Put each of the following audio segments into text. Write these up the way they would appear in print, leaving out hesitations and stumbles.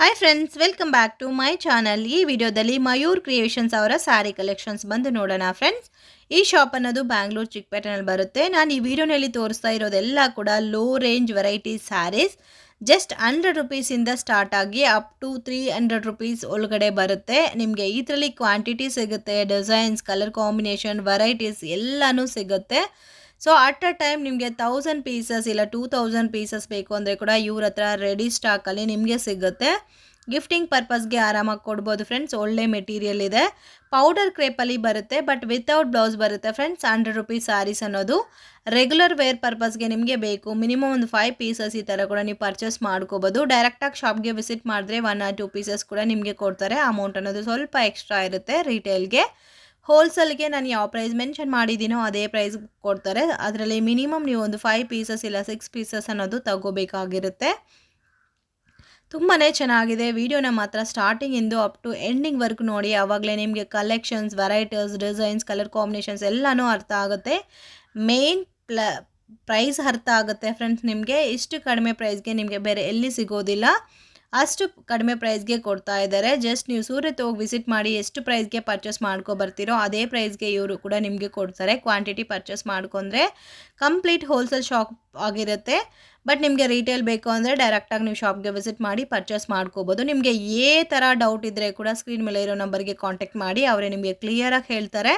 Hi friends, welcome back to my channel. ಈ ವಿಡಿಯೋದಲ್ಲಿ Mayur creations ಅವರ ಸಾರಿ ಕಲೆಕ್ಷನ್ಸ್ ಬಂದು ನೋಡೋಣ ಫ್ರೆಂಡ್ಸ್. ಈ ಶಾಪ್ ಅನ್ನೋದು ಬ್ಯಾಂಗ್ಳೂರ್ ಚಿಕ್ಪೇಟನಲ್ಲಿ ಬರುತ್ತೆ. ನಾನು ಈ ವಿಡಿಯೋನಲ್ಲಿ ತೋರಿಸ್ತಾ ಇರೋದೆಲ್ಲ ಕೂಡ low range variety saris. Just 100 ರೂಪೀಸಿಂದ ಸ್ಟಾರ್ಟ್ ಆಗಿ ಅಪ್ ಟು 300 ರೂಪೀಸ್ ಒಳಗಡೆ ಬರುತ್ತೆ. ನಿಮಗೆ ಇದರಲ್ಲಿ ಕ್ವಾಂಟಿಟಿ ಸಿಗುತ್ತೆ, ಡಿಸೈನ್ಸ್, ಕಲರ್ ಕಾಂಬಿನೇಷನ್, ವೆರೈಟೀಸ್ ಎಲ್ಲನೂ ಸಿಗುತ್ತೆ. ಸೊ ಅಟ್ ಅ ಟೈಮ್ ನಿಮಗೆ 1000 ಪೀಸಸ್ ಇಲ್ಲ 2000 ಪೀಸಸ್ ಬೇಕು ಅಂದರೆ ಕೂಡ ಇವ್ರ ಹತ್ರ ರೆಡಿ ಸ್ಟಾಕಲ್ಲಿ ನಿಮಗೆ ಸಿಗುತ್ತೆ. ಗಿಫ್ಟಿಂಗ್ ಪರ್ಪಸ್ಗೆ ಆರಾಮಾಗಿ ಕೊಡ್ಬೋದು ಫ್ರೆಂಡ್ಸ್. ಒಳ್ಳೆ ಮೆಟೀರಿಯಲ್ ಇದೆ. ಪೌಡರ್ ಕ್ರೇಪಲ್ಲಿ ಬರುತ್ತೆ, ಬಟ್ ವಿತೌಟ್ ಬ್ಲೌಸ್ ಬರುತ್ತೆ ಫ್ರೆಂಡ್ಸ್. 100 ರೂಪೀಸ್ ಸ್ಯಾರೀಸ್ ಅನ್ನೋದು ರೆಗ್ಯುಲರ್ ವೇರ್ ಪರ್ಪಸ್ಗೆ ನಿಮಗೆ ಬೇಕು. ಮಿನಿಮಮ್ ಒಂದು 5 ಪೀಸಸ್ ಈ ಥರ ಕೂಡ ನೀವು ಪರ್ಚೇಸ್ ಮಾಡ್ಕೋಬೋದು. ಡೈರೆಕ್ಟಾಗಿ ಶಾಪ್ಗೆ ವಿಸಿಟ್ ಮಾಡಿದ್ರೆ 1 or 2 ಪೀಸಸ್ ಕೂಡ ನಿಮಗೆ ಕೊಡ್ತಾರೆ. ಅಮೌಂಟ್ ಅನ್ನೋದು ಸ್ವಲ್ಪ ಎಕ್ಸ್ಟ್ರಾ ಇರುತ್ತೆ ರಿಟೇಲ್ಗೆ. ಹೋಲ್ಸೇಲ್ಗೆ ನಾನು ಯಾವ ಪ್ರೈಸ್ ಮೆನ್ಷನ್ ಮಾಡಿದ್ದೀನೋ ಅದೇ ಪ್ರೈಸ್ ಕೊಡ್ತಾರೆ. ಅದರಲ್ಲಿ ಮಿನಿಮಮ್ ನೀವು ಒಂದು 5 ಪೀಸಸ್ ಇಲ್ಲ 6 ಪೀಸಸ್ ಅನ್ನೋದು ತಗೋಬೇಕಾಗಿರುತ್ತೆ. ತುಂಬಾ ಚೆನ್ನಾಗಿದೆ. ವಿಡಿಯೋನ ಮಾತ್ರ ಸ್ಟಾರ್ಟಿಂಗಿಂದು ಅಪ್ ಟು ಎಂಡಿಂಗ್ವರೆಗೂ ನೋಡಿ. ಆವಾಗಲೇ ನಿಮಗೆ collections, varieties, designs, colour combinations ಎಲ್ಲನೂ ಅರ್ಥ ಆಗುತ್ತೆ. ಮೇನ್ ಪ್ರೈಸ್ ಅರ್ಥ ಆಗುತ್ತೆ ಫ್ರೆಂಡ್ಸ್. ನಿಮಗೆ ಇಷ್ಟು ಕಡಿಮೆ ಪ್ರೈಸ್ಗೆ ನಿಮಗೆ ಬೇರೆ ಎಲ್ಲಿ ಸಿಗೋದಿಲ್ಲ. ಅಷ್ಟು ಕಡಿಮೆ ಪ್ರೈಸ್ಗೆ ಕೊಡ್ತಾ ಇದ್ದಾರೆ. ಜಸ್ಟ್ ನೀವು ಸೂರತ್ ಹೋಗಿ ವಿಸಿಟ್ ಮಾಡಿ ಎಷ್ಟು ಪ್ರೈಸ್ಗೆ ಪರ್ಚೇಸ್ ಬರ್ತೀರೋ ಅದೇ ಪ್ರೈಸ್ಗೆ ಇವರು ಕೂಡ ನಿಮಗೆ ಕೊಡ್ತಾರೆ. ಕ್ವಾಂಟಿಟಿ ಪರ್ಚೇಸ್ ಮಾಡ್ಕೊಂಡ್ರೆ ಕಂಪ್ಲೀಟ್ ಹೋಲ್ಸೇಲ್ ಶಾಪ್ ಆಗಿರುತ್ತೆ. ಬಟ್ ನಿಮಗೆ ರೀಟೇಲ್ ಬೇಕು ಅಂದರೆ ಡೈರೆಕ್ಟಾಗಿ ನೀವು ಶಾಪ್ಗೆ ವಿಸಿಟ್ ಮಾಡಿ ಪರ್ಚೇಸ್ ಮಾಡ್ಕೋಬೋದು. ನಿಮಗೆ ಏ ಥರ ಡೌಟ್ ಇದ್ದರೆ ಕೂಡ ಸ್ಕ್ರೀನ್ ಮೇಲೆ ಇರೋ ನಂಬರ್ಗೆ ಕಾಂಟ್ಯಾಕ್ಟ್ ಮಾಡಿ, ಅವರೇ ನಿಮಗೆ ಕ್ಲಿಯರಾಗಿ ಹೇಳ್ತಾರೆ.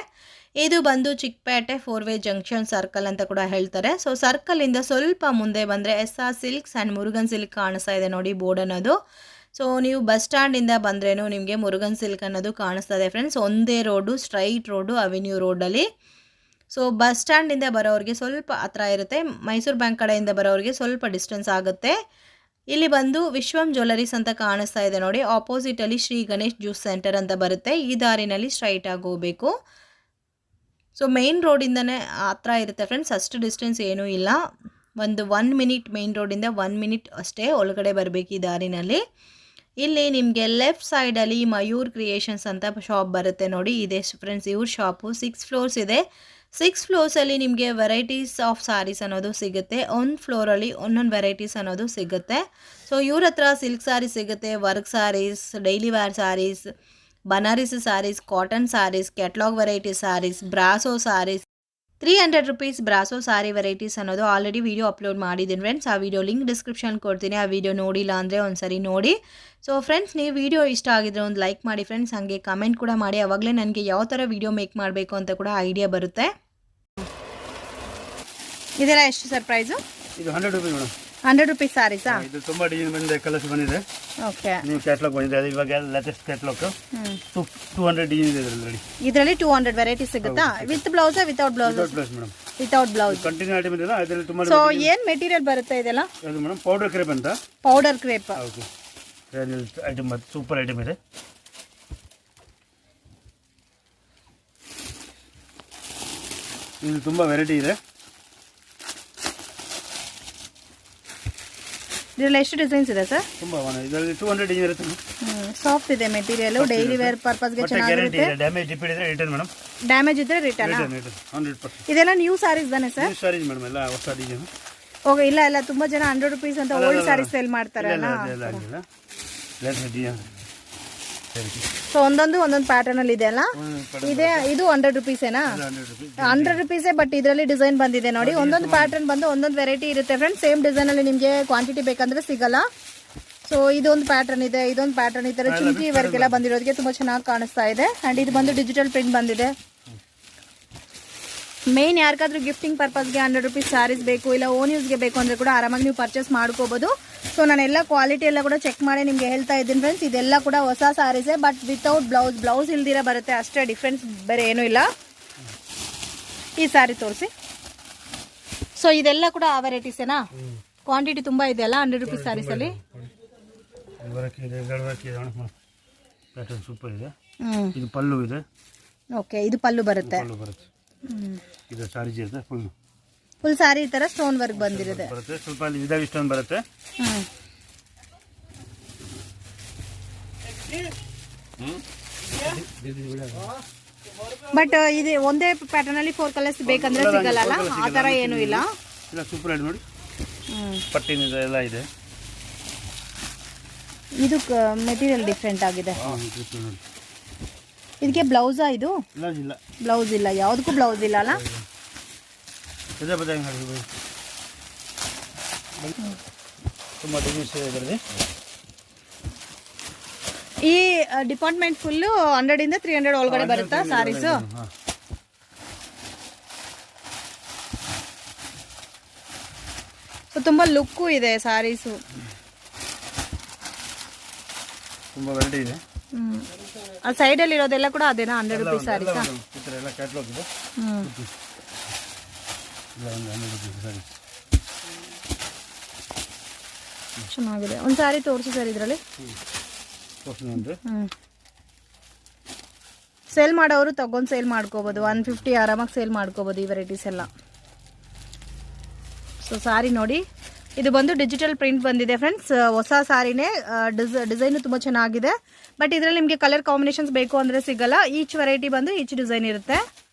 ಇದು ಬಂದು ಚಿಕ್ಪೇಟೆ 4-ವೇ ಜಂಕ್ಷನ್ ಸರ್ಕಲ್ ಅಂತ ಕೂಡ ಹೇಳ್ತಾರೆ. ಸೊ ಸರ್ಕಲಿಂದ ಸ್ವಲ್ಪ ಮುಂದೆ ಬಂದರೆ SR silks and Murugan silk ಕಾಣಿಸ್ತಾ ಇದೆ ನೋಡಿ ಬೋರ್ಡ್ ಅನ್ನೋದು. ಸೊ ನೀವು ಬಸ್ ಸ್ಟ್ಯಾಂಡಿಂದ ಬಂದ್ರೇನು ನಿಮಗೆ ಮುರುಗನ್ ಸಿಲ್ಕ್ ಅನ್ನೋದು ಕಾಣಿಸ್ತಾ ಇದೆ ಫ್ರೆಂಡ್ಸ್. ಒಂದೇ ರೋಡು, ಸ್ಟ್ರೈಟ್ ರೋಡು, ಅವೆನ್ಯೂ ರೋಡಲ್ಲಿ. ಸೊ ಬಸ್ ಸ್ಟ್ಯಾಂಡಿಂದ ಬರೋರಿಗೆ ಸ್ವಲ್ಪ ಹತ್ರ ಇರುತ್ತೆ. ಮೈಸೂರು ಬ್ಯಾಂಕ್ ಕಡೆಯಿಂದ ಬರೋರಿಗೆ ಸ್ವಲ್ಪ ಡಿಸ್ಟೆನ್ಸ್ ಆಗುತ್ತೆ. ಇಲ್ಲಿ ಬಂದು ವಿಶ್ವಂ ಜ್ಯುವೆಲರೀಸ್ ಅಂತ ಕಾಣಿಸ್ತಾ ಇದೆ ನೋಡಿ. ಆಪೋಸಿಟಲ್ಲಿ ಶ್ರೀ ಗಣೇಶ್ ಜ್ಯೂಸ್ ಸೆಂಟರ್ ಅಂತ ಬರುತ್ತೆ. ಈ ದಾರಿನಲ್ಲಿ ಸ್ಟ್ರೈಟಾಗಿ ಹೋಗಬೇಕು. ಸೊ ಮೇನ್ ರೋಡಿಂದನೇ ಹತ್ರ ಇರುತ್ತೆ ಫ್ರೆಂಡ್ಸ್. ಅಷ್ಟು ಡಿಸ್ಟೆನ್ಸ್ ಏನೂ ಇಲ್ಲ. ಒಂದು 1 ಮಿನಿಟ್ ಮೇನ್ ರೋಡಿಂದ 1 ಮಿನಿಟ್ ಅಷ್ಟೇ ಒಳಗಡೆ ಬರಬೇಕು ಈ ದಾರಿನಲ್ಲಿ. ಇಲ್ಲಿ ನಿಮಗೆ ಲೆಫ್ಟ್ ಸೈಡಲ್ಲಿ ಮಯೂರ್ ಕ್ರಿಯೇಷನ್ಸ್ ಅಂತ ಶಾಪ್ ಬರುತ್ತೆ ನೋಡಿ. ಇದೆ ಫ್ರೆಂಡ್ಸ್ ಇವ್ರ ಶಾಪು. 6 ಫ್ಲೋರ್ಸ್ ಇದೆ. 6 ಫ್ಲೋರ್ಸಲ್ಲಿ ನಿಮಗೆ ವೆರೈಟೀಸ್ ಆಫ್ ಸ್ಯಾರೀಸ್ ಅನ್ನೋದು ಸಿಗುತ್ತೆ. ಒಂದು ಫ್ಲೋರಲ್ಲಿ ಒಂದೊಂದು ವೆರೈಟೀಸ್ ಅನ್ನೋದು ಸಿಗುತ್ತೆ. ಸೊ ಇವ್ರ ಹತ್ರ ಸಿಲ್ಕ್ ಸ್ಯಾರೀಸ್ ಸಿಗುತ್ತೆ, work sarees, daily wear sarees, Banarasi sarees, cotton sarees, catalogue variety sarees, brasso sarees. 300 rupees brasso saree varieties ಅನ್ನೋದು ಆಲ್ರೆಡಿ ವಿಡಿಯೋ ಅಪ್ಲೋಡ್ ಮಾಡಿದ್ದೀನಿ ಫ್ರೆಂಡ್ಸ್. ಆ ವಿಡಿಯೋ ಲಿಂಕ್ ಡಿಸ್ಕ್ರಿಪ್ಷನ್ ಕೊಡ್ತೀನಿ. ಆ ವಿಡಿಯೋ ನೋಡಿಲ್ಲ ಅಂದರೆ ಒಂದ್ಸರಿ ನೋಡಿ. ಸೊ ಫ್ರೆಂಡ್ಸ್, ನೀವು ವಿಡಿಯೋ ಇಷ್ಟ ಆಗಿದ್ರೆ ಒಂದು ಲೈಕ್ ಮಾಡಿ ಫ್ರೆಂಡ್ಸ್. ಹಾಗೆ ಕಮೆಂಟ್ ಕೂಡ ಮಾಡಿ. ಆವಾಗಲೇ ನನಗೆ ಯಾವ ಥರ ವಿಡಿಯೋ ಮೇಕ್ ಮಾಡಬೇಕು ಅಂತ ಕೂಡ ಐಡಿಯಾ ಬರುತ್ತೆ. ಇದೆಲ್ಲ ಎಷ್ಟು ಸರ್ ಪ್ರೈಸು? ಇದು 100 ರೂಪಾಯಿ ಮೇಡಮ್. 100 ರೂಪೀಸ್ ಸ್ಯಾರೀಸಾ? ಇದು ತುಂಬಾ ಡಿಸೈನ್ ಬಂದಿದೆ, ಕಲರ್ಸ್ ಬಂದಿದೆ. ಓಕೆ, ನೀವು ಕ್ಯಾಟ್ಲಾಗ್ ಬಂದಿದೆ. ಇವಾಗ ಲೇಟೆಸ್ಟ್ ಕ್ಯಾಟ್ಲಾಗ್ 200 ಡಿಸೈನ್ ಇದೆ ಇದರಲ್ಲಿ. ಇದರಲ್ಲಿ 200 ವೆರೈಟಿ ಸಿಗುತ್ತಾ? With blouse without blouse? Without blouse madam. Without blouse. Continue item ಇದೆ ಅದರಲ್ಲಿ ತುಂಬಾ. ಸೊ ಏನು ಮೆಟೀರಿಯಲ್ ಬರುತ್ತೆ ಇದೆಲ್ಲ? ಇದು ಮೇಡಮ್ ಪೌಡರ್ ಕ್ರೇಪ್ ಅಂತ. Powder crepe. Okay, item super item ಇದೆ. ಇದು ತುಂಬಾ ವೆರೈಟಿ ಇದೆ. ಇದರಲ್ಲಿ ಎಷ್ಟು ಡಿಸೈನ್ಸ್ ಇದೆ ಸರ್? ತುಂಬಾ ಇದರಲ್ಲಿ 200 ಡಿಸೈನ್ ಇರುತ್ತೆ. ಸಾಫ್ಟ್ ಇದೆ ಮೆಟೀರಿಯಲ್. ಡೈಲಿ ವೇರ್ ಪರ್ಪಸ್ಗೆ ಚೆನ್ನಾಗಿರುತ್ತೆ. ಡ್ಯಾಮೇಜ್ ಇದ್ರೆ ರಿಟರ್ನ್ ಮೇಡಮ್. ಡ್ಯಾಮೇಜ್ ಇದ್ರೆ ರಿಟರ್ನ್ 100%. ಇದೆಲ್ಲ ನ್ಯೂ ಸ್ಯಾರೀಸ್ ತಾನೆ ಸರ್? ನ್ಯೂ ಸ್ಯಾರೀಸ್ ಮೇಡಮ್, ಎಲ್ಲ ಹೊಸ ಡಿಸೈನ್. ಓಕೆ, ಇಲ್ಲ ತುಂಬಾ ಜನ 100 ರೂಪೀಸ್ ಅಂತ ಓಲ್ಡ್ ಸ್ಯಾರೀಸ್ ಸೇಲ್ ಮಾಡ್ತಾರಲ್ಲ. ಸೊ ಒಂದೊಂದು ಪ್ಯಾಟರ್ನ್ ಅಲ್ಲಿ ಇದೆ ಅಲ್ಲ. ಇದು 100 ರೂಪೀಸೇನಾ? 100 ರೂಪೀಸೇ. ಬಟ್ ಇದರಲ್ಲಿ ಡಿಸೈನ್ ಬಂದಿದೆ ನೋಡಿ. ಒಂದೊಂದು ಪ್ಯಾಟರ್ನ್ ಬಂದು ಒಂದೊಂದು ವೆರೈಟಿ ಇರುತ್ತೆ ಫ್ರೆಂಡ್ಸ್. ಸೇಮ್ ಡಿಸೈನ್ ಅಲ್ಲಿ ನಿಮಗೆ ಕ್ವಾಂಟಿಟಿ ಬೇಕಂದ್ರೆ ಸಿಗಲ್ಲ. ಸೊ ಇದೊಂದು ಪ್ಯಾಟರ್ನ್ ಇದೆ, ಇದೊಂದು ಪ್ಯಾಟರ್ನ್. ಈ ತರ ಚುಂಕಿ ವರ್ಕ್ ಎಲ್ಲ ಬಂದಿರೋದಕ್ಕೆ ತುಂಬಾ ಚೆನ್ನಾಗಿ ಕಾಣಿಸ್ತಾ ಇದೆ. ಅಂಡ್ ಇದು ಬಂದು ಡಿಜಿಟಲ್ ಪ್ರಿಂಟ್ ಬಂದಿದೆ. ಮೇನ್ ಯಾರಿಗಾದ್ರೂ ಗಿಫ್ಟಿಂಗ್ ಪರ್ಪಸ್ಗೆ 100 ರೂಪೀಸ್ ಸ್ಯಾರೀಸ್ ಬೇಕು ಇಲ್ಲ ಓನ್ ಯೂಸ್ಗೆ ಬೇಕು ಅಂದರೆ ಕೂಡ ಆರಾಮಾಗಿ ನೀವು ಪರ್ಚೇಸ್ ಮಾಡ್ಕೋಬೋದು. ಸೊ ನಾನೆಲ್ಲ ಕ್ವಾಲಿಟಿ ಎಲ್ಲ ಕೂಡ ಚೆಕ್ ಮಾಡಿ ನಿಮಗೆ ಹೇಳ್ತಾ ಇದ್ದೀನಿ ಫ್ರೆಂಡ್ಸ್. ಇದೆಲ್ಲ ಕೂಡ ಹೊಸ ಸ್ಯಾರೀಸೇ, ಬಟ್ ವಿತೌಟ್ ಬ್ಲೌಸ್. ಬ್ಲೌಸ್ ಇಲ್ದಿರ ಬರುತ್ತೆ ಅಷ್ಟೇ, ಡಿಫ್ರೆನ್ಸ್ ಬೇರೆ ಏನೂ ಇಲ್ಲ. ಈ ಸ್ಯಾರಿ ತೋರಿಸಿ. ಸೊ ಇದೆಲ್ಲ ಕೂಡ ಆ ವೆರೈಟೀಸೇನಾ? ಕ್ವಾಂಟಿಟಿ ತುಂಬ ಇದೆ ಅಲ್ಲ 100 ರೂಪೀಸ್ ಸ್ಯಾರೀಸಲ್ಲಿ. ಸೂಪರ್ ಇದೆ. ಇದು ಪಲ್ಲು ಇದೆ. ಓಕೆ, ಇದು ಪಲ್ಲು ಬರುತ್ತೆ. ಇದು ಸಾರಿ ಇದೆ. ಫುಲ್ ಸಾರಿ ಈ ತರ ಸ್ಟೋನ್ ವರ್ಕ್ ಬಂದಿರುತ್ತೆ. ಸ್ವಲ್ಪ ಅಲ್ಲಿ ಇದಾಗಿ ಸ್ಟೋನ್ ಬರುತ್ತೆ. ಬಟ್ ಇದು ಒಂದೇ ಪ್ಯಾಟರ್ನ್ ಅಲ್ಲಿ 4 ಕಲರ್ಸ್ ಬೇಕಂದ್ರೆ ಸಿಗಲ್ಲ ಅಲ್ಲ, ಆ ತರ ಏನು ಇಲ್ಲ. ಸೂಪರ್ ಆಗಿ ನೋಡಿ, ಪಟ್ಟಿನ ಎಲ್ಲ ಇದೆ. ಇದು ಮೆಟೀರಿಯಲ್ ಡಿಫ್ರೆಂಟ್ ಆಗಿದೆ. ಇದಕ್ಕೆ ಬ್ಲೌಸಾ? ಇದು ಬ್ಲೌಸ್ ಇಲ್ಲ, ಯಾವುದಕ್ಕೂ ಬ್ಲೌಸ್ ಇಲ್ಲ ಅಲ್ಲ. ಈ ಡಿಪಾರ್ಟ್ಮೆಂಟ್ ಫುಲ್ಲು 100 ಇಂದ 300 ಒಳಗಡೆ ಬರುತ್ತಾ ಸಾರೀಸು? ತುಂಬಾ ಲುಕ್ಕು ಇದೆ ಸಾರೀಸು. ತುಂಬಾ ವೆರೈಟಿ ಇದೆ. ಆ ಸೈಡಲ್ಲಿ ಇರೋದೆಲ್ಲ ಕೂಡ ಅದೇನಾ 100 ರೂಪೀಸ್ ಸಾರೀಸಾ? ಚೆನ್ನಾಗಿದೆ. ಒಂದು ಸಾರಿ ತೋರಿಸಿ ಸರ್ ಇದರಲ್ಲಿ. ಸೇಲ್ ಮಾಡೋರು ತಗೊಂಡು ಸೇಲ್ ಮಾಡ್ಕೋಬೋದು. 150 ಆರಾಮಾಗಿ ಸೇಲ್ ಮಾಡ್ಕೋಬೋದು ಈ ವೆರೈಟೀಸ್ ಎಲ್ಲ. ಸೊ ಸಾರಿ ನೋಡಿ, ಇದು ಬಂದು ಡಿಜಿಟಲ್ ಪ್ರಿಂಟ್ ಬಂದಿದೆ ಫ್ರೆಂಡ್ಸ್. ಹೊಸ ಸಾರಿನೇ, ಡಿಸೈನು ತುಂಬ ಚೆನ್ನಾಗಿದೆ. ಬಟ್ ಇದರಲ್ಲಿ ನಿಮಗೆ ಕಲರ್ ಕಾಂಬಿನೇಷನ್ಸ್ ಬೇಕು ಅಂದರೆ ಸಿಗಲ್ಲ. ಈಚ್ ವೆರೈಟಿ ಬಂದು ಈಚ್ ಡಿಸೈನ್ ಇರುತ್ತೆ.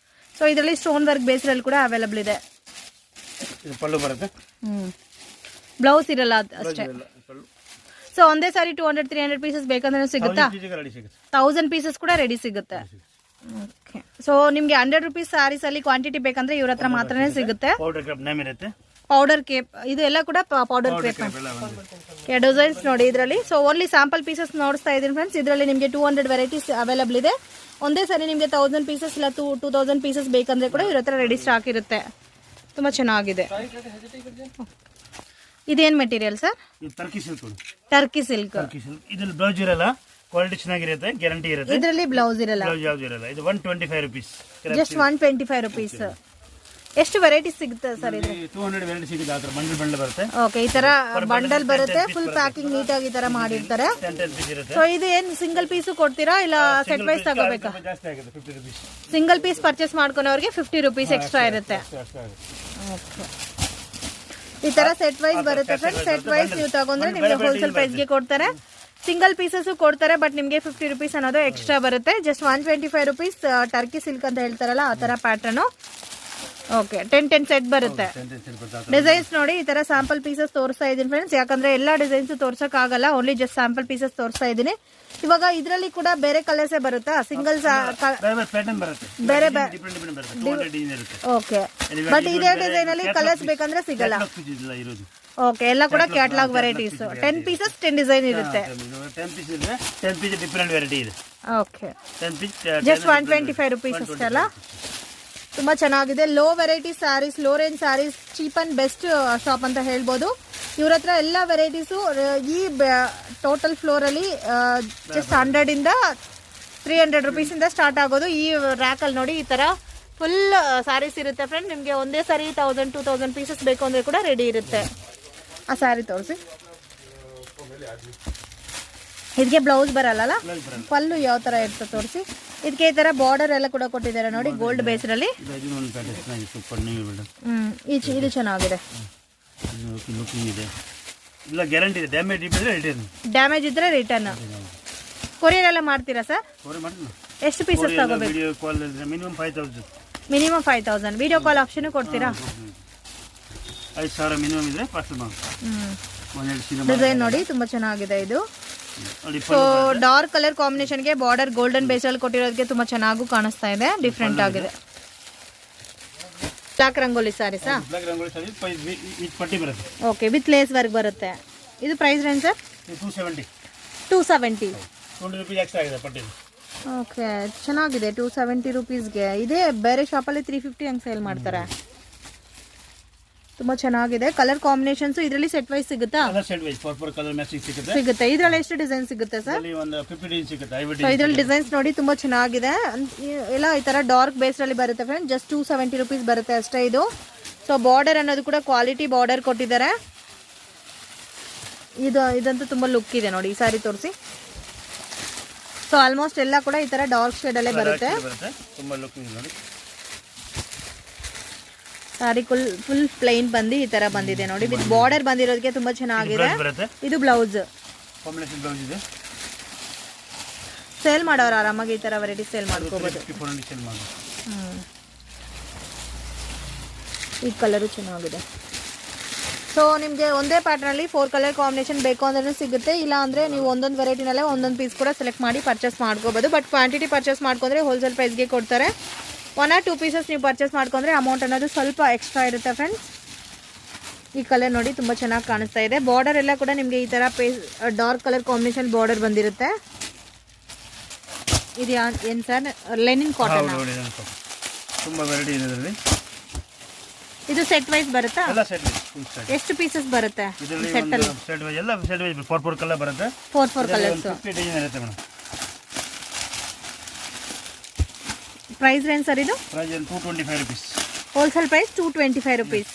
ಸೊ ಇದರಲ್ಲಿ ಸ್ಟೋನ್ ವರ್ಕ್ ಬೇಸ್ರಲ್ಲಿ ಕೂಡ ಅವೈಲಬಲ್ ಇದೆ. ಬ್ಲೌಸ್ ಇರಲ್ಲ ಅಷ್ಟೇ. ಸೊ ಒಂದೇ ಸಾರಿ 200-300 ಪೀಸಸ್ ಬೇಕಂದ್ರೆ ಸಿಗುತ್ತಾ? 1000 ಪೀಸಸ್ ಕೂಡ ರೆಡಿ ಸಿಗುತ್ತೆ. ಓಕೆ. ಸೊ ನಿಮಗೆ 100 ರೂಪೀಸ್ ಸಾರೀಸ್ ಅಲ್ಲಿ ಕ್ವಾಂಟಿಟಿ ಬೇಕಂದ್ರೆ ಇವ್ರ ಹತ್ರ ಮಾತ್ರನೇ ಸಿಗುತ್ತೆ. ಪೌಡರ್ ಕೇಪ್ ಇದು ಎಲ್ಲ ಕೂಡ ಪೌಡರ್ ಕೇಪ್ ಡಿಸೈನ್ಸ್ ನೋಡಿ ಇದರಲ್ಲಿ. ಸೊ ಓನ್ಲಿ ಸ್ಯಾಂಪಲ್ ಪೀಸಸ್ ನೋಡಿಸ್ತಾ ಇದ್ದೀನಿ ಫ್ರೆಂಡ್ಸ್. ಇದರಲ್ಲಿ ನಿಮಗೆ 200 ವೆರೈಟೀಸ್ ಅವೈಲಬಲ್ ಇದೆ. ಒಂದೇ ಸಾರಿ ನಿಮಗೆ 1000 ಪೀಸಸ್ ಇಲ್ಲ 2000 ಪೀಸಸ್ ಬೇಕಂದ್ರೆ ಕೂಡ ಇವ್ರ ಹತ್ರ ರೆಡಿ ಸ್ಟಾಕ್ ಇರುತ್ತೆ. ತುಂಬ ಚೆನ್ನಾಗಿದೆ. ಇದೇನು material sir? Turkey silk. Turkey silk. ಇದ್ರಲ್ಲಿ ಬ್ಲೌಸ್ ಇರಲ್ಲ, ಕ್ವಾಲಿಟಿ ಚೆನ್ನಾಗಿರುತ್ತೆ, ಗ್ಯಾರಂಟಿ ಇರುತ್ತೆ. ಇದರಲ್ಲಿ ಬ್ಲೌಸ್ ಇರಲ್ಲ. ಇದು 125 ರೂಪೀಸ್. Just 125 rupees. ಎಷ್ಟು ವೆರೈಟೀಸ್ ಸಿಗುತ್ತೆ ಸರ್? ಇದು 200 ವೆರೈಟಿ ಸಿಗುತ್ತೆ. ಅದರ ಬಂಡಲ್ ಬರುತ್ತೆ. ಓಕೆ, ಈ ತರ ಬಂಡಲ್ ಬರುತ್ತೆ. ಫುಲ್ ಪ್ಯಾಕಿಂಗ್ ನೀಟಾಗಿ ಈ ತರ ಮಾಡಿರ್ತಾರೆ. ಸೊ ಇದು ಏನು ಸಿಂಗಲ್ ಪೀಸ್ ಕೊಡ್ತೀರಾ ಇಲ್ಲ ಸೆಟ್ ವೈಸ್ ತಗೋಬೇಕಾ? ಸಿಂಗಲ್ ಪೀಸ್ ಪರ್ಚೇಸ್ ಮಾಡ್ಕೊಳೋರಿಗೆ 50 ರೂಪೀಸ್ ಎಕ್ಸ್ಟ್ರಾ ಇರುತ್ತೆ. ಓಕೆ, ಈ ತರ ಸೆಟ್ ವೈಸ್ ಬರುತ್ತೆ ಫ್ರೆಂಡ್ಸ್. ಸೆಟ್ ವೈಸ್ ನೀವು ತಗೊಂಡ್ರೆ ನಿಮಗೆ ಹೋಲ್ಸೇಲ್ ಪ್ರೈಸ್ಗೆ ಕೊಡ್ತಾರೆ. ಸಿಂಗಲ್ ಪೀಸಸ್ ಕೊಡ್ತಾರೆ, ಬಟ್ ನಿಮಗೆ 50 ರೂಪೀಸ್ ಅನ್ನೋದು ಎಕ್ಸ್ಟ್ರಾ ಬರುತ್ತೆ. Just 125 rupees. ಟರ್ಕಿ ಸಿಲ್ಕ್ ಅಂತ ಹೇಳ್ತಾರಲ್ಲ ಆ ತರ ಪ್ಯಾಟರ್ನ್. ಓಕೆ, 10 ಸೆಟ್ ಬರುತ್ತೆ. ಡಿಸೈನ್ಸ್ ನೋಡಿ, ಈ ತರ ಸ್ಯಾಂಪಲ್ ಪೀಸಸ್ ತೋರಿಸ್ತಾ ಇದೀನಿ ಫ್ರೆಂಡ್ಸ್. ಯಾಕಂದ್ರೆ ಎಲ್ಲಾ ಡಿಸೈನ್ಸ್ ತೋರ್ಸಕ್ ಆಗಲ್ಲ, ಓನ್ಲಿ ಜಸ್ಟ್ ಸ್ಯಾಂಪಲ್ ಪೀಸಸ್ ತೋರಿಸ್ತಾ ಇದೀನಿ. ಇವಾಗ ಇದರಲ್ಲಿ ಕೂಡ ಬೇರೆ ಕಲರ್ಸ್ ಬರುತ್ತಾ? ಸಿಂಗಲ್ ಬೇರೆ ಓಕೆ, ಬಟ್ ಇದೇ ಡಿಸೈನ್ ಅಲ್ಲಿ ಕಲರ್ಸ್ ಬೇಕಂದ್ರೆ ಸಿಗಲ್ಲ. ಓಕೆ, ಎಲ್ಲ ಕೂಡ ಕ್ಯಾಟಲಾಗ್ ವೆರೈಟೀಸ್. 10 ಪೀಸಸ್ 10 ಡಿಸೈನ್ ಇರುತ್ತೆ. ಓಕೆ, ಜಸ್ಟ್ 125 ರೂಪೀಸ್ ಅಷ್ಟೇ ಅಲ್ಲ. ತುಂಬಾ ಚೆನ್ನಾಗಿದೆ. Low variety sarees, low range sarees, cheap and best shop ಅಂತ ಹೇಳ್ಬೋದು. ಇವ್ರ ಹತ್ರ ಎಲ್ಲ ವೆರೈಟೀಸು ಈ ಟೋಟಲ್ ಫ್ಲೋರ್ ಅಲ್ಲಿ ಜಸ್ಟ್ 100 ಇಂದ 300 ರೂಪೀಸಿಂದ ಸ್ಟಾರ್ಟ್ ಆಗೋದು. ಈ ರ್ಯಾಕಲ್ಲಿ ನೋಡಿ ಈ ತರ ಫುಲ್ ಸ್ಯಾರೀಸ್ ಇರುತ್ತೆ ಫ್ರೆಂಡ್. ನಿಮಗೆ ಒಂದೇ ಸಾರಿ 1000-2000 ಪೀಸಸ್ ಬೇಕು ಅಂದ್ರೆ ಕೂಡ ರೆಡಿ ಇರುತ್ತೆ. ಆ ಸ್ಯಾರಿ ತೋರಿಸಿ. ಇದಕ್ಕೆ ಬ್ಲೌಸ್ ಬರಲ್ಲ, ಪಲ್ಲು ಯಾವ ತರ ಇರ್ತದೆ ತೋರಿಸಿ. ಇದಕ್ಕೆ ಈ ತರ ಬಾರ್ಡರ್ ಎಲ್ಲ ಕೂಡ ಕೊಟ್ಟಿದ್ದಾರೆ ನೋಡಿ, ಗೋಲ್ಡ್ ಬೇಸ್ ಅಲ್ಲಿ. ಇದು ಚೆನ್ನಾಗಿದೆ. ಡ್ಯಾಮೇಜ್ ಇದ್ರೆ ರಿಟರ್ನ್. ಕೊರಿಯರ್ ಎಲ್ಲ ಮಾಡ್ತೀರಾ ಸರ್? ಎಷ್ಟು ಪೀಸಸ್ ತಗೋಬೇಕು? ಮಿನಿಮಮ್ 5000. ವಿಡಿಯೋ ಕಾಲ್ ಆಪ್ಷನ್ ಕೊಡ್ತೀರಾ? 5000 ಮಿನಿಮಮ್ ಇದ್ರೆ ಡಿಸೈನ್ ನೋಡಿ ತುಂಬಾ ಚೆನ್ನಾಗಿದೆ ಇದು. ಸೊ ಡಾರ್ಕ್ ಕಲರ್ ಕಾಂಬಿನೇಷನ್ಗೆ ಬಾರ್ಡರ್ ಗೋಲ್ಡನ್ ಬೇಸ್ ಅಲ್ಲಿ ಕೊಟ್ಟಿರೋದಕ್ಕೆ ತುಂಬಾ ಚೆನ್ನಾಗೂ ಕಾಣಿಸ್ತಾ ಇದೆ, ಡಿಫ್ರೆಂಟ್ ಆಗಿದೆ. ಬ್ಲಾಕ್ ರಂಗೋಲಿ ಸಾರೀಸಾ? ಓಕೆ, ವಿತ್ ಲೇಸ್ ವರ್ಕ್ ಬರುತ್ತೆ. ಇದು ಪ್ರೈಸ್ ರೇಂಜ್ ಸರ್? 270. ಓಕೆ, ಚೆನ್ನಾಗಿದೆ. 270 ರೂಪೀಸ್ಗೆ ಇದೇ ಬೇರೆ ಶಾಪಲ್ಲಿ 350 ಹಂಗೆ ಸೇಲ್ ಮಾಡ್ತಾರೆ. ತುಂಬಾ ಚೆನ್ನಾಗಿದೆ. ಕಲರ್ ಕಾಂಬಿನೇಷನ್ಸ್ ಇದರಲ್ಲಿ ಸೆಟ್ ವೈಸ್ ಸಿಗುತ್ತಾ? ಸಿಗುತ್ತೆ. ಇದರಲ್ಲಿ ಎಷ್ಟು ಡಿಸೈನ್ ಸಿಗುತ್ತೆ ಸರ್? ಇದರಲ್ಲಿ ಡಿಸೈನ್ಸ್ ನೋಡಿ ತುಂಬಾ ಚೆನ್ನಾಗಿದೆ. ಎಲ್ಲ ಈ ತರ ಡಾರ್ಕ್ ಬೇಸ್ ಅಲ್ಲಿ ಬರುತ್ತೆ ಫ್ರೆಂಡ್. ಜಸ್ಟ್ 270 ರೂಪೀಸ್ ಬರುತ್ತೆ ಅಷ್ಟೇ ಇದು. ಸೊ ಬಾರ್ಡರ್ ಅನ್ನೋದು ಕೂಡ ಕ್ವಾಲಿಟಿ ಬಾರ್ಡರ್ ಕೊಟ್ಟಿದ್ದಾರೆ. ಇದಂತೂ ತುಂಬಾ ಲುಕ್ ಇದೆ ನೋಡಿ. ಈ ಸಾರಿ ತೋರಿಸಿ. ಸೊ ಆಲ್ಮೋಸ್ಟ್ ಎಲ್ಲ ಕೂಡ ಈ ತರ ಡಾರ್ಕ್ ಶೇಡ್ ಅಲ್ಲೇ ಬರುತ್ತೆ. ಸಾರಿ ಫುಲ್ ಪ್ಲೈನ್ ಬಂದು ಈ ತರ ಬಂದಿದೆ ನೋಡಿ. ವಿತ್ ಬಾರ್ಡರ್ ಬಂದಿರೋದಕ್ಕೆ ತುಂಬಾ ಚೆನ್ನಾಗಿದೆ. ಇದು ಬ್ಲೌಸ್. ಸೇಲ್ ಮಾಡೋರು ಆರಾಮಾಗಿ ಈ ತರ ವೆರೈಟಿ ಸೇಲ್ ಮಾಡ್ಕೋಬಹುದು. ಈ ಕಲರು ಚೆನ್ನಾಗಿದೆ. ಸೊ ನಿಮಗೆ ಒಂದೇ ಪ್ಯಾಟರ್ನಲ್ಲಿ 4 ಕಲರ್ ಕಾಂಬಿನೇಷನ್ ಬೇಕು ಅಂದ್ರೆ ಸಿಗುತ್ತೆ, ಇಲ್ಲ ಅಂದರೆ ನೀವು ಒಂದೊಂದು ವೆರೈಟಿನಲ್ಲೇ ಒಂದೊಂದು ಪೀಸ್ ಕೂಡ ಸೆಲೆಕ್ಟ್ ಮಾಡಿ ಪರ್ಚೇಸ್ ಮಾಡ್ಕೋಬೋದು. ಬಟ್ ಕ್ವಾಂಟಿಟಿ ಪರ್ಚೇಸ್ ಮಾಡ್ಕೊಂಡ್ರೆ ಹೋಲ್ಸೇಲ್ ಪ್ರೈಸ್ಗೆ ಕೊಡ್ತಾರೆ. 1 or 2 ಪೀಸಸ್ ನೀವು ಪರ್ಚೇಸ್ ಮಾಡ್ಕೊಂಡ್ರೆ ಅಮೌಂಟ್ ಅನ್ನೋದು ಸ್ವಲ್ಪ ಎಕ್ಸ್ಟ್ರಾ ಇರುತ್ತೆ ಫ್ರೆಂಡ್ಸ್. ಈ ಕಲರ್ ನೋಡಿ ತುಂಬ ಚೆನ್ನಾಗಿ ಕಾಣಿಸ್ತಾ ಇದೆ. ಬಾರ್ಡರ್ ಎಲ್ಲ ಕೂಡ ನಿಮಗೆ ಈ ಥರ ಡಾರ್ಕ್ ಕಲರ್ ಕಾಂಬಿನೇಷನ್ ಬಾರ್ಡರ್ ಬಂದಿರುತ್ತೆ. ಇದು ಏನು ಸರ್? Linen cotton. ತುಂಬ ವೆರೈಟಿ ಇದೆ ಇದರಲ್ಲಿ. ಇದು ಸೆಟ್ ವೈಸ್ ಬರುತ್ತಾ? ಎಲ್ಲ ಸೆಟ್ ವೈಸ್. ಎಷ್ಟು ಪೀಸಸ್ ಬರುತ್ತೆ ಸೆಟ್ ಅಲ್ಲಿ? ಸೆಟ್ ವೈಸ್ ಎಲ್ಲ ಸೆಟ್ ವೈಸ್ 4 ಕಲರ್ ಬರುತ್ತೆ. 4 ಕಲರ್ಸ್. 50 ಡಿಸೈನ್ ಇರುತ್ತೆ ಮೇಡಮ್. ಪ್ರೈಸ್ ರೇಂಜ್ ಸರ್ ಇದು? Price 225 rupees. Wholesale price 225 rupees.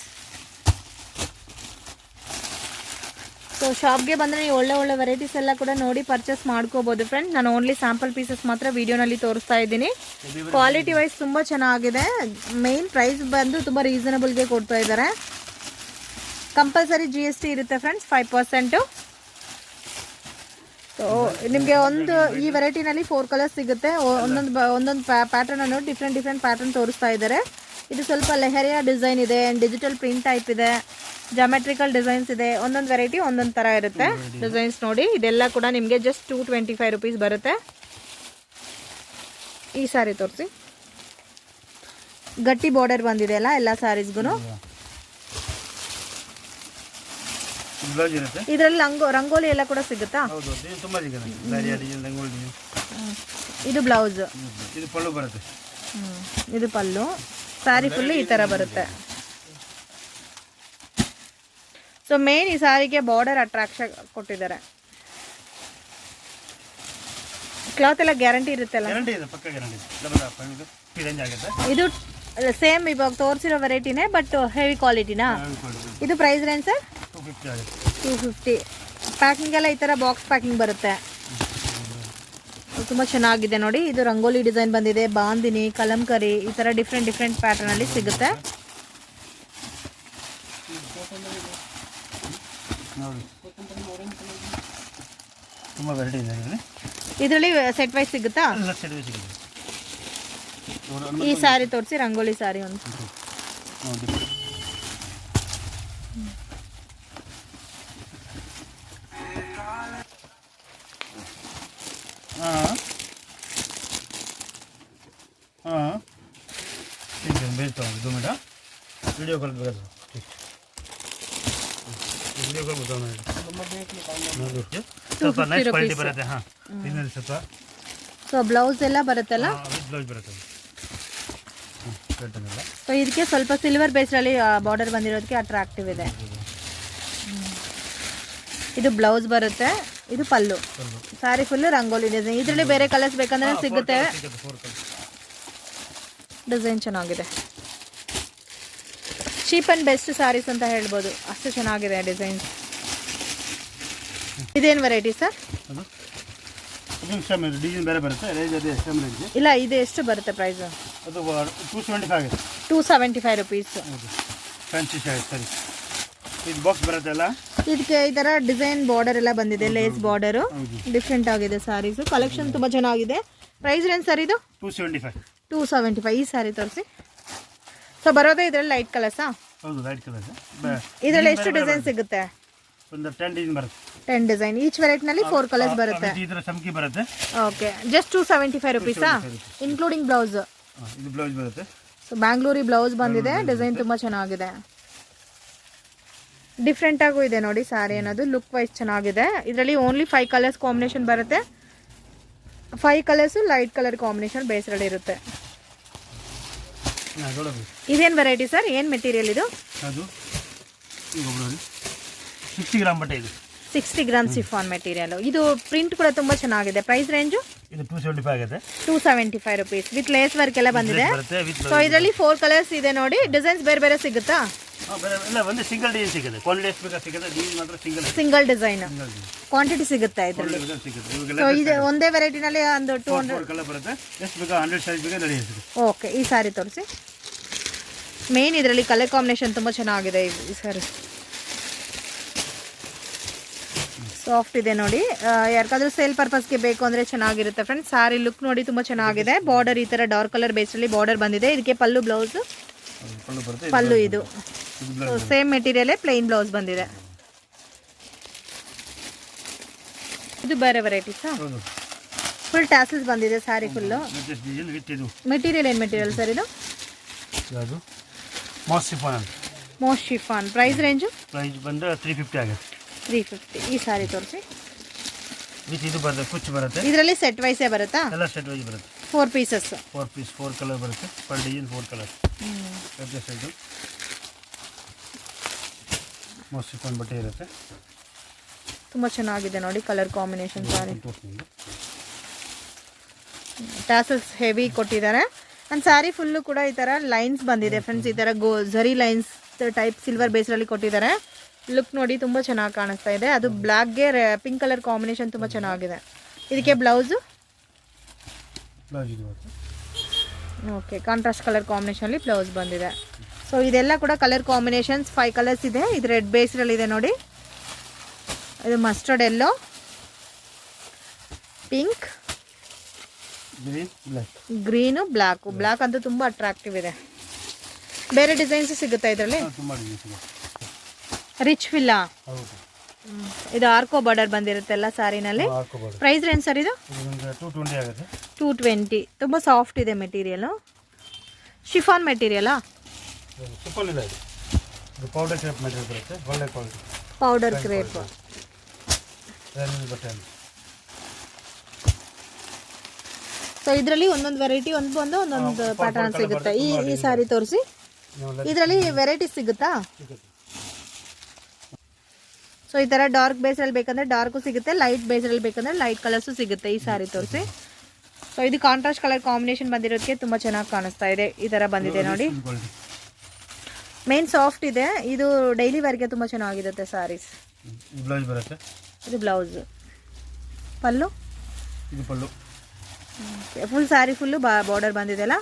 So ಶಾಪ್ಗೆ ಬಂದರೆ ನೀವು ಒಳ್ಳೆ ವೆರೈಟೀಸ್ ಎಲ್ಲ ಕೂಡ ನೋಡಿ ಪರ್ಚೇಸ್ ಮಾಡ್ಕೋಬೋದು ಫ್ರೆಂಡ್. ನಾನು ಓನ್ಲಿ ಸ್ಯಾಂಪಲ್ ಪೀಸಸ್ ಮಾತ್ರ ವಿಡಿಯೋನಲ್ಲಿ ತೋರಿಸ್ತಾ ಇದ್ದೀನಿ. ಕ್ವಾಲಿಟಿ ವೈಸ್ ತುಂಬ ಚೆನ್ನಾಗಿದೆ. ಮೇನ್ ಪ್ರೈಸ್ ಬಂದು ತುಂಬ ರೀಸನಬಲ್ಗೆ ಕೊಡ್ತಾ ಇದ್ದಾರೆ. ಕಂಪಲ್ಸರಿ GST ಇರುತ್ತೆ ಫ್ರೆಂಡ್ಸ್, 5%. ಸೊ ನಿಮಗೆ ಈ ವೆರೈಟಿನಲ್ಲಿ 4 ಕಲರ್ಸ್ ಸಿಗುತ್ತೆ. ಒಂದೊಂದು ಪ್ಯಾಟರ್ನನ್ನು ಡಿಫ್ರೆಂಟ್ ಪ್ಯಾಟರ್ನ್ ತೋರಿಸ್ತಾ ಇದ್ದಾರೆ. ಇದು ಸ್ವಲ್ಪ ಲೆಹರಿಯಾ ಡಿಸೈನ್ ಇದೆ, ಡಿಜಿಟಲ್ ಪ್ರಿಂಟ್ ಟೈಪ್ ಇದೆ, ಜಾಮೆಟ್ರಿಕಲ್ ಡಿಸೈನ್ಸ್ ಇದೆ. ಒಂದೊಂದು ವೆರೈಟಿ ಒಂದೊಂದು ಥರ ಇರುತ್ತೆ ಡಿಸೈನ್ಸ್ ನೋಡಿ. ಇದೆಲ್ಲ ಕೂಡ ನಿಮಗೆ ಜಸ್ಟ್ 225 ರೂಪೀಸ್ ಬರುತ್ತೆ. ಈ ಸಾರಿ ತೋರಿಸಿ. ಗಟ್ಟಿ ಬಾರ್ಡರ್ ಬಂದಿದೆ ಅಲ್ಲ ಎಲ್ಲ ಸ್ಯಾರೀಸ್ಗೂ. ಇದರಲ್ಲಿ ರಂಗೋಲಿ ಎಲ್ಲ ಕೂಡ ಸಿಗುತ್ತಾ? ಇದು ಬ್ಲೌಸ್, ಇದು ಪಲ್ಲು. ಸ್ಯಾರಿ ಫುಲ್ ಈ ಥರ ಬರುತ್ತೆ. ಸೊ ಮೇನ್ ಈ ಸಾರಿಗೆ ಬಾರ್ಡರ್ ಅಟ್ರಾಕ್ಷನ್ ಕೊಟ್ಟಿದ್ದಾರೆ. ಕ್ಲಾತ್ ಎಲ್ಲ ಗ್ಯಾರಂಟಿ ಇರುತ್ತಲ್ಲ? ಇದು ಸೇಮ್ ಇವಾಗ ತೋರಿಸಿರೋ ವೆರೈಟಿನೇ ಬಟ್ ಹೆವಿ ಕ್ವಾಲಿಟಿನಾ? ಇದು ಪ್ರೈಸ್ ರೇಂಜ್ ಸರ್? 250. ಪ್ಯಾಕಿಂಗ್ ಎಲ್ಲ ಈ ಥರ ಬಾಕ್ಸ್ ಪ್ಯಾಕಿಂಗ್ ಬರುತ್ತೆ. ತುಂಬ ಚೆನ್ನಾಗಿದೆ ನೋಡಿ. ಇದು ರಂಗೋಲಿ ಡಿಸೈನ್ ಬಂದಿದೆ, ಬಾಂದಿನಿ, ಕಲಂಕರಿ, ಈ ಥರ ಡಿಫ್ರೆಂಟ್ ಪ್ಯಾಟರ್ನಲ್ಲಿ ಸಿಗುತ್ತೆ. ಇದರಲ್ಲಿ ಸೆಟ್ ವೈಸ್ ಸಿಗುತ್ತಾ? ಈ ಸಾರಿ ತೋರಿಸಿ, ರಂಗೋಲಿ ಸಾರಿ ಒಂದು. भेजता हूँ 2 मिनट. वीडियो कॉल कर दो. ठीक, वीडियो कॉल बताओ मैं. ಸ್ವಲ್ಪ ನೈಸ್ ಕ್ವಾಲಿಟಿ ಬರುತ್ತೆ. ಹಾಂ, ಇನ್ನೊಂದು ಸ್ವಲ್ಪ. ಸೊ ಬ್ಲೌಸ್ ಎಲ್ಲ ಬರುತ್ತಲ್ಲ? ಬ್ಲೌಸ್ ಬರುತ್ತೆ. ಸೊ ಇದಕ್ಕೆ ಸ್ವಲ್ಪ ಸಿಲ್ವರ್ ಬೇಸ್ಡಲ್ಲಿ ಬಾರ್ಡರ್ ಬಂದಿರೋದಕ್ಕೆ ಅಟ್ರಾಕ್ಟಿವ್ ಇದೆ. ಇದು ಬ್ಲೌಸ್ ಬರುತ್ತೆ, ಇದು ಪಲ್ಲು. ಸಾರಿ ಫುಲ್ಲು ರಂಗೋಲಿ ಡಿಸೈನ್. ಇದರಲ್ಲಿ ಬೇರೆ ಕಲರ್ಸ್ ಬೇಕಂದ್ರೆ ಸಿಗುತ್ತೆ. ಡಿಸೈನ್ ಚೆನ್ನಾಗಿದೆ. ಚೀಪ್ ಆ್ಯಂಡ್ ಬೆಸ್ಟ್ ಸ್ಯಾರೀಸ್ ಅಂತ ಹೇಳ್ಬೋದು, ಅಷ್ಟು ಚೆನ್ನಾಗಿದೆ ಡಿಸೈನ್ಸ್. ಇದೇನು ವೆರೈಟಿ ಸರ್? ಇಲ್ಲ, ಇದು ಎಷ್ಟು ಬರುತ್ತೆ ಪ್ರೈಸ್? 275 ರೂಪೀಸ್. ಇದಕ್ಕೆ ಈ ಥರ ಡಿಸೈನ್ ಬಾರ್ಡರ್ ಎಲ್ಲ ಬಂದಿದೆ, ಲೇಸ್ ಬಾರ್ಡರು. ಡಿಫ್ರೆಂಟ್ ಆಗಿದೆ ಸ್ಯಾರೀಸು. ಕಲೆಕ್ಷನ್ ತುಂಬ ಚೆನ್ನಾಗಿದೆ. ಪ್ರೈಸ್ ರೇಂಜ್ ಸರ್ ಇದು? 275. ಈ ಸ್ಯಾರಿ ತೋರಿಸಿ. ಸೊ ಬರೋದೇ ಇದರಲ್ಲಿ ಲೈಟ್ ಕಲರ್ಸಾ? ಹೌದು, ಲೈಟ್ ಕಲರ್ಸ್. ಇದರಲ್ಲಿ ಎಷ್ಟು ಡಿಸೈನ್ ಸಿಗುತ್ತೆ? ಒಂದು 10 ಡಿಸೈನ್ ಬರುತ್ತೆ. 10 ಡಿಸೈನ್. ಈಚ್ ವೆರೈಟಿನಲ್ಲಿ 4 ಕಲರ್ಸ್ ಬರುತ್ತೆ. ಈ ತರ ಚಮಕಿ ಬರುತ್ತೆ. ಓಕೆ, ಜಸ್ಟ್ 275 ರೂಪೀಸಾ? Including blouse? ಇದು ಬ್ಲೌಸ್ ಬರುತ್ತೆ. ಸೊ ಬ್ಯಾಂಗ್ಳೂರಿ ಬ್ಲೌಸ್ ಬಂದಿದೆ. ಡಿಸೈನ್ ತುಂಬ ಚೆನ್ನಾಗಿದೆ. ಡಿಫ್ರೆಂಟ್ ಆಗೂ ಇದೆ ನೋಡಿ ಸ್ಯಾರಿ ಅನ್ನೋದು. ಲುಕ್ ವೈಸ್ ಚೆನ್ನಾಗಿದೆ. ಇದರಲ್ಲಿ ಓನ್ಲಿ 5 ಕಲರ್ಸ್ ಕಾಂಬಿನೇಷನ್ ಬರುತ್ತೆ. 5 ಕಲರ್ಸು ಲೈಟ್ ಕಲರ್ ಕಾಂಬಿನೇಷನ್ ಬೇಸ್ರಲ್ಲಿ ಇರುತ್ತೆ. ಇದೇನು ವೆರೈಟಿ ಸರ್? ಏನು ಮೆಟೀರಿಯಲ್ ಇದು? ಅದು 60 ಗ್ರಾಮ್ ಬಟ್ಟೆ. ಇದು 60 ಗ್ರಾಮ್ ಶಿಫಾನ್ ಮೆಟೀರಿಯಲ್. ಇದು ಪ್ರಿಂಟ್ ಕೂಡ ತುಂಬ ಚೆನ್ನಾಗಿದೆ. Price range? ಇದು 275 ಆಗುತ್ತೆ. 275 ರೂಪೀಸ್ ವಿತ್ ಲೇಸ್ ವರ್ಕ್ ಎಲ್ಲ ಬಂದಿದೆ. ಸೊ ಇದರಲ್ಲಿ 4 ಕಲರ್ಸ್ ಇದೆ ನೋಡಿ. ಡಿಸೈನ್ಸ್ ಬೇರೆ ಸಿಗುತ್ತಾ? ಒಂದು ಸಿಂಗಲ್ ಡಿಸೈನ್ ಸಿಗುತ್ತೆ. ಕ್ವಾಲಿಟಿ ಎಷ್ಟು ಬೇಕಾ ಸಿಗುತ್ತೆ. ಡಿಸೈನ್ ಮಾತ್ರ ಸಿಂಗಲ್ ಡಿಸೈನ್. ಕ್ವಾಂಟಿಟಿ ಸಿಗುತ್ತೆ ಇದರಲ್ಲಿ. ಸೊ ಇದು ಒಂದೇ ವೆರೈಟಿನಲ್ಲಿ ಒಂದು 200 ಕಲರ್ ಬರುತ್ತೆ. ಎಷ್ಟು ಬೇಕಾ 100 ಸೈಜ್ ಬೇಕಾ ರೆಡಿ ಇದೆ. ಓಕೆ, ಈ ಸಾರಿ ತೋರಿಸಿ. ಮೇನ್ ಇದರಲ್ಲಿ ಕಲರ್ ಕಾಂಬಿನೇಷನ್ ತುಂಬ ಚೆನ್ನಾಗಿದೆ. ಈ ಸಾರಿ ಸಾಫ್ಟ್ ಇದೆ ನೋಡಿ. ಯಾರಿಗಾದ್ರೂ ಸೇಲ್ ಪರ್ಪಸ್ಗೆ ಬೇಕು ಅಂದರೆ ಚೆನ್ನಾಗಿರುತ್ತೆ ಫ್ರೆಂಡ್ಸ್. ಸಾರಿ ಲುಕ್ ನೋಡಿ ತುಂಬ ಚೆನ್ನಾಗಿದೆ. ಬಾರ್ಡರ್ ಈ ಥರ ಡಾರ್ಕ್ ಕಲರ್ ಬೇಸಲ್ಲಿ ಬಾರ್ಡರ್ ಬಂದಿದೆ. ಇದಕ್ಕೆ ಪಲ್ಲು ಬ್ಲೌಸು. ಪಲ್ಲು ಇದು ಸೇಮ್ ಮೆಟೀರಿಯಲೇ ಪ್ಲೈನ್ ಬ್ಲೌಸ್ ಬಂದಿದೆ. ಇದು ಬೇರೆ ವೆರೈಟೀಸಾ? ಫುಲ್ ಟ್ಯಾಸಲ್ಸ್ ಬಂದಿದೆ ಸ್ಯಾರಿ ಫುಲ್ಲು. ಮೆಟೀರಿಯಲ್ ಏನು ಮೆಟೀರಿಯಲ್ ಸರ್ ಇದು? Most chiffon. Price range? Price ಬಂದು 350 ಆಗುತ್ತೆ. 350. ಈ ಸ್ಯಾರಿ ತೋರಿಸಿ. ಇದು ಬರುತ್ತೆ, ಕುಚ್ಚು ಬರುತ್ತೆ. ಇದರಲ್ಲಿ ಸೆಟ್ ವೈಸೇ ಬರುತ್ತಾ? ಎಲ್ಲ ಸೆಟ್ ವೈಸ್ ಬರುತ್ತೆ. 4 ಪೀಸಸ್. 4 ಪೀಸ್ 4 ಕಲರ್ ಬರುತ್ತೆ. Per design 4 colour. Side most chiffon ಬಟ್ಟೆ ಇರುತ್ತೆ. ತುಂಬ ಚೆನ್ನಾಗಿದೆ ನೋಡಿ ಕಲರ್ ಕಾಂಬಿನೇಷನ್ ಸಾರಿ. ಟ್ಯಾಸಲ್ಸ್ ಹೆವಿ ಕೊಟ್ಟಿದ್ದಾರೆ. ಒಂದು ಸ್ಯಾರಿ ಫುಲ್ಲು ಕೂಡ ಈ ಥರ ಲೈನ್ಸ್ ಬಂದಿದೆ ಫ್ರೆಂಡ್ಸ್. ಈ ಥರ ಝರಿ ಲೈನ್ಸ್ ಟೈಪ್ ಸಿಲ್ವರ್ ಬೇಸ್ರಲ್ಲಿ ಕೊಟ್ಟಿದ್ದಾರೆ. ಲುಕ್ ನೋಡಿ ತುಂಬ ಚೆನ್ನಾಗಿ ಕಾಣಿಸ್ತಾ ಇದೆ. ಅದು ಬ್ಲ್ಯಾಕ್ಗೆ ಪಿಂಕ್ ಕಲರ್ ಕಾಂಬಿನೇಷನ್ ತುಂಬ ಚೆನ್ನಾಗಿದೆ. ಇದಕ್ಕೆ ಬ್ಲೌಸು ಓಕೆ ಕಾಂಟ್ರಾಸ್ಟ್ ಕಲರ್ ಕಾಂಬಿನೇಷನಲ್ಲಿ ಬ್ಲೌಸ್ ಬಂದಿದೆ. ಸೊ ಇದೆಲ್ಲ ಕೂಡ ಕಲರ್ ಕಾಂಬಿನೇಷನ್ಸ್ 5 ಕಲರ್ಸ್ ಇದೆ. ಇದು ರೆಡ್ ಬೇಸ್ರಲ್ಲಿದೆ ನೋಡಿ. ಇದು mustard yellow, pink, green, black. Black ಅಂತೂ ತುಂಬ ಅಟ್ರಾಕ್ಟಿವ್ ಇದೆ. ಬೇರೆ ಡಿಸೈನ್ಸ್ ಸಿಗುತ್ತಾ ಇದರಲ್ಲಿ? Rich villa. ಇದು ಆರ್ಕೋ ಬಾರ್ಡರ್ ಬಂದಿರುತ್ತೆಲ್ಲ ಸ್ಯಾರಿನಲ್ಲಿ. ಪ್ರೈಸ್ ರೇಂಜ್ ಸರ್ ಇದು? 220. ತುಂಬ ಸಾಫ್ಟ್ ಇದೆ ಮೆಟೀರಿಯಲು. ಶಿಫಾನ್ ಮೆಟೀರಿಯಲಾ? Powder crepe. ಸೊ ಇದರಲ್ಲಿ ಒಂದೊಂದು ವೆರೈಟಿ ಒಂದೊಂದು ಪ್ಯಾಟರ್ನ್ ಸಿಗುತ್ತೆ. ಈ ಸ್ಯಾರಿ ತೋರಿಸಿ. ಇದರಲ್ಲಿ ವೆರೈಟೀಸ್ ಸಿಗುತ್ತಾ? ಸೊ ಈ ಥರ ಡಾರ್ಕ್ ಬೇಸಲ್ಲಿ ಬೇಕಂದ್ರೆ ಡಾರ್ಕು ಸಿಗುತ್ತೆ, ಲೈಟ್ ಬೇಸಲ್ಲಿ ಬೇಕಂದ್ರೆ ಲೈಟ್ ಕಲರ್ಸು ಸಿಗುತ್ತೆ. ಈ ಸ್ಯಾರಿ ತೋರಿಸಿ. ಸೊ ಇದು ಕಾಂಟ್ರಾಸ್ಟ್ ಕಲರ್ ಕಾಂಬಿನೇಷನ್ ಬಂದಿರೋದಕ್ಕೆ ತುಂಬ ಚೆನ್ನಾಗಿ ಕಾಣಿಸ್ತಾ ಇದೆ. ಈ ಥರ ಬಂದಿದೆ ನೋಡಿ. ಮೇನ್ ಸಾಫ್ಟ್ ಇದೆ. ಇದು ಡೈಲಿ ವೇರ್ಗೆ ತುಂಬ ಚೆನ್ನಾಗಿರುತ್ತೆ ಸ್ಯಾರೀಸ್. ಇದು blouse. Pallu? Full sari full border ಬಂದಿದೆಲ್ಲ.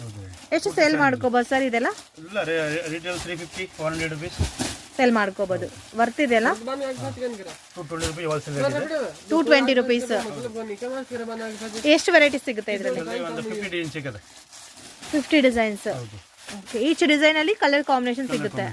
ಎಷ್ಟು ಸೇಲ್ ಮಾಡ್ಕೋಬೋದು ಸರ್ ಇದೆಲ್ಲ? ಸೇಲ್ ಮಾಡ್ಕೋಬೋದು. ವರ್ತ್ ಇದೆಯಲ್ಲ? 220 ರುಪೀಸ್. ಎಷ್ಟು ವೆರೈಟೀಸ್ ಸಿಗುತ್ತೆ ಇದರಲ್ಲಿ? 50 ಡಿಸೈನ್ಸ್. ಓಕೆ. ಈಚ್ ಡಿಸೈನಲ್ಲಿ ಕಲರ್ ಕಾಂಬಿನೇಷನ್ ಸಿಗುತ್ತೆ.